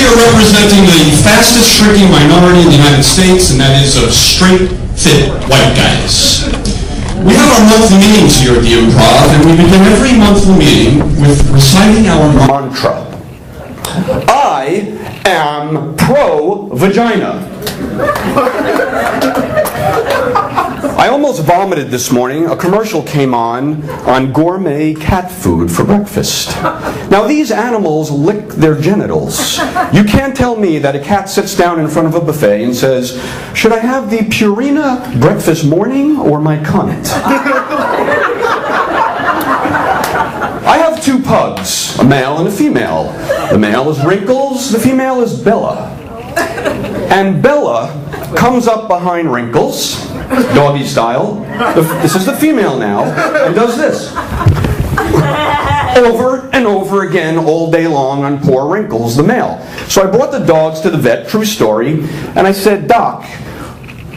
here representing the fastest shrinking minority in the United States, and that is of straight, fit, white guys. We have our monthly meetings here at the Improv, and we begin every monthly meeting with reciting our mantra. I am pro-vagina. I almost vomited this morning. A commercial came on gourmet cat food for breakfast. Now these animals lick their genitals. You can't tell me that a cat sits down in front of a buffet and says, should I have the Purina breakfast morning or my cunt? I have two pugs, a male and a female. The male is Wrinkles, the female is Bella. And Bella comes up behind Wrinkles, doggy style. This is the female now, and does this. Over and over again all day long on poor Wrinkles, the male. So I brought the dogs to the vet, true story, and I said, Doc,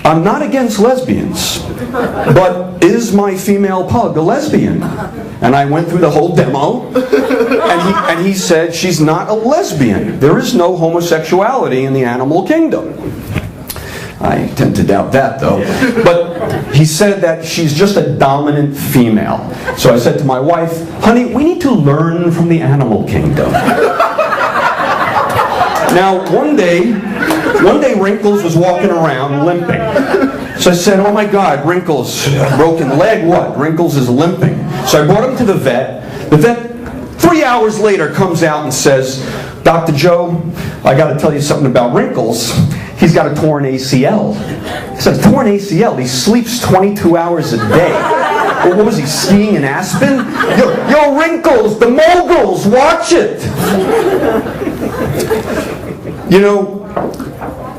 I'm not against lesbians, but is my female pug a lesbian? And I went through the whole demo, and he said she's not a lesbian. There is no homosexuality in the animal kingdom. I tend to doubt that, though. But he said that she's just a dominant female. So I said to my wife, honey, we need to learn from the animal kingdom. Now, one day Wrinkles was walking around limping. So I said, oh my God, Wrinkles, broken leg, what? Wrinkles is limping. So I brought him to the vet. The vet, 3 hours later, comes out and says, Dr. Joe, I got to tell you something about Wrinkles. He's got a torn ACL. He said, torn ACL? He sleeps 22 hours a day. Well, what was he, skiing in Aspen? Yo, Wrinkles, the moguls, watch it. You know,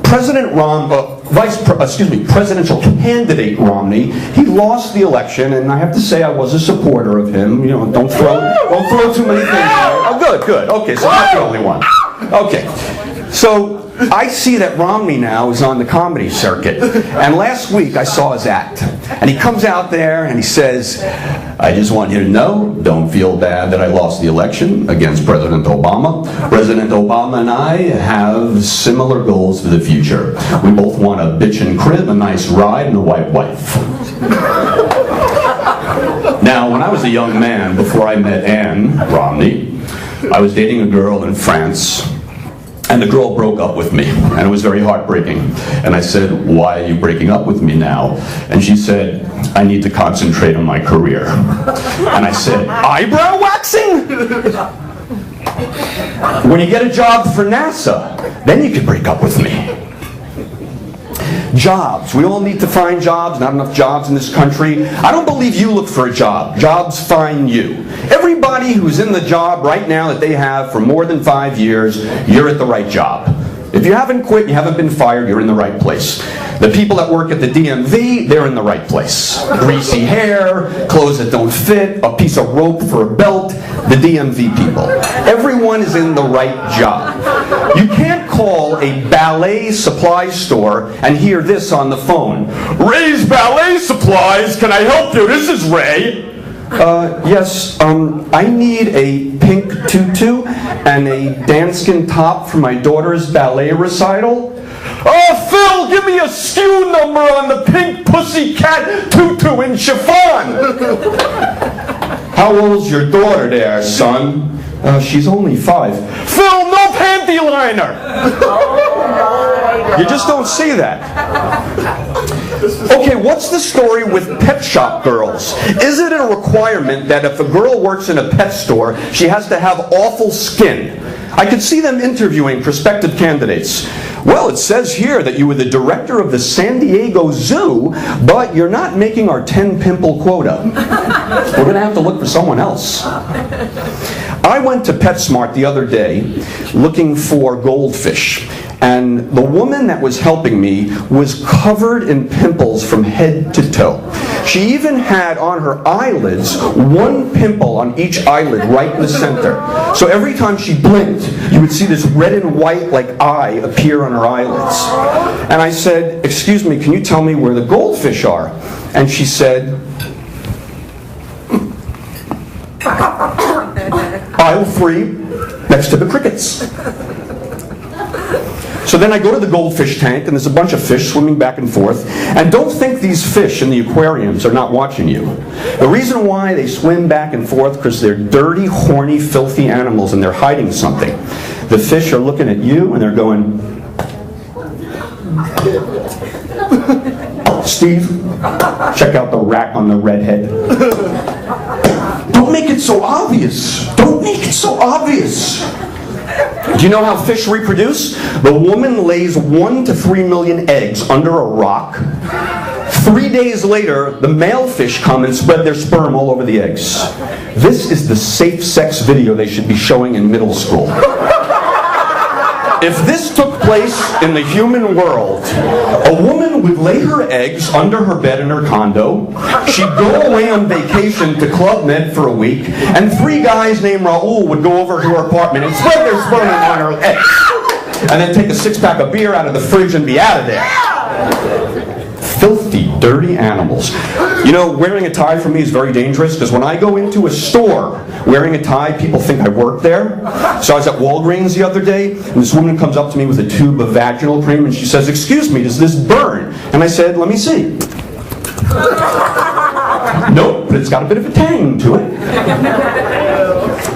presidential candidate Romney, he lost the election, and I have to say I was a supporter of him. You know, don't throw too many things out. Oh, good. Okay, so I'm not the only one. Okay, so I see that Romney now is on the comedy circuit, and last week I saw his act, and he comes out there and he says, I just want you to know, don't feel bad that I lost the election against President Obama. President Obama and I have similar goals for the future. We both want a bitch and crib, a nice ride, and a white wife. Now, when I was a young man, before I met Anne Romney, I was dating a girl in France. And the girl broke up with me, and it was very heartbreaking. And I said, why are you breaking up with me now? And she said, I need to concentrate on my career. And I said, eyebrow waxing? When you get a job for NASA, then you can break up with me. Jobs. We all need to find jobs. Not enough jobs in this country. I don't believe you look for a job. Jobs find you. Everybody who's in the job right now that they have for more than 5 years, you're at the right job. If you haven't quit, you haven't been fired, you're in the right place. The people that work at the DMV, they're in the right place. Greasy hair, clothes that don't fit, a piece of rope for a belt, the DMV people. Everyone is in the right job. You can't call a ballet supply store and hear this on the phone. Ray's Ballet Supplies, can I help you? This is Ray. Yes, I need a pink tutu and a danskin top for my daughter's ballet recital. Oh, Phil, give me a SKU number on the pink pussycat tutu in chiffon. How old's your daughter there, son? She's only 5. Phil, no panty liner! You just don't see that. Okay, what's the story with pet shop girls? Is it a requirement that if a girl works in a pet store, she has to have awful skin? I could see them interviewing prospective candidates. Well, it says here that you were the director of the San Diego Zoo, but you're not making our 10-pimple quota. We're going to have to look for someone else. I went to PetSmart the other day looking for goldfish. And the woman that was helping me was covered in pimples from head to toe. She even had on her eyelids 1 pimple on each eyelid right in the center. So every time she blinked, you would see this red and white like eye appear on her eyelids. And I said, excuse me, can you tell me where the goldfish are? And she said, aisle 3, next to the crickets. So then I go to the goldfish tank, and there's a bunch of fish swimming back and forth. And don't think these fish in the aquariums are not watching you. The reason why they swim back and forth, because they're dirty, horny, filthy animals, and they're hiding something. The fish are looking at you, and they're going, Steve, check out the rack on the redhead. Don't make it so obvious. Don't make it so obvious. Do you know how fish reproduce? The woman lays 1 to 3 million eggs under a rock. 3 days later, the male fish come and spread their sperm all over the eggs. This is the safe sex video they should be showing in middle school. If this took place in the human world, a woman would lay her eggs under her bed in her condo, she'd go away on vacation to Club Med for a week, and 3 guys named Raul would go over to her apartment and spread their sperm on her eggs, and then take a 6-pack of beer out of the fridge and be out of there. Filthy, dirty animals. You know, wearing a tie for me is very dangerous, because when I go into a store wearing a tie, people think I work there. So I was at Walgreens the other day, and this woman comes up to me with a tube of vaginal cream, and she says, "Excuse me, does this burn?" And I said, "Let me see." Nope, but it's got a bit of a tang to it.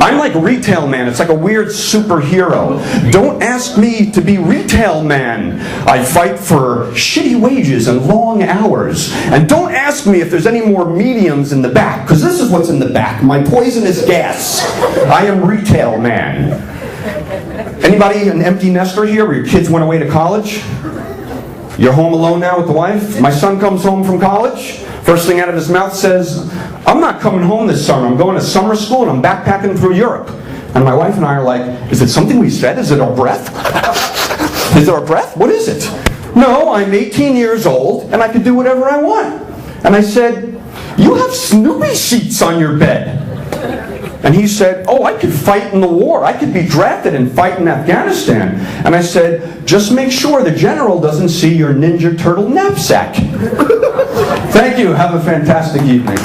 I'm like Retail Man. It's like a weird superhero. Don't ask me to be Retail Man. I fight for shitty wages and long hours. And don't ask me if there's any more mediums in the back, because this is what's in the back, my poisonous gas. I am Retail Man. Anybody an empty nester here where your kids went away to college? You're home alone now with the wife? My son comes home from college. First thing out of his mouth says, "I'm not coming home this summer. I'm going to summer school and I'm backpacking through Europe." And my wife and I are like, "Is it something we said? Is it our breath? Is it our breath? What is it?" "No, I'm 18 years old and I can do whatever I want." And I said, "You have Snoopy sheets on your bed." And he said, "Oh, I could fight in the war. I could be drafted and fight in Afghanistan." And I said, "Just make sure the general doesn't see your Ninja Turtle knapsack." Thank you. Have a fantastic evening.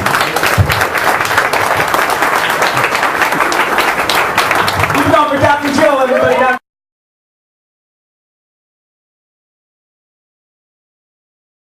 Give it up for Dr.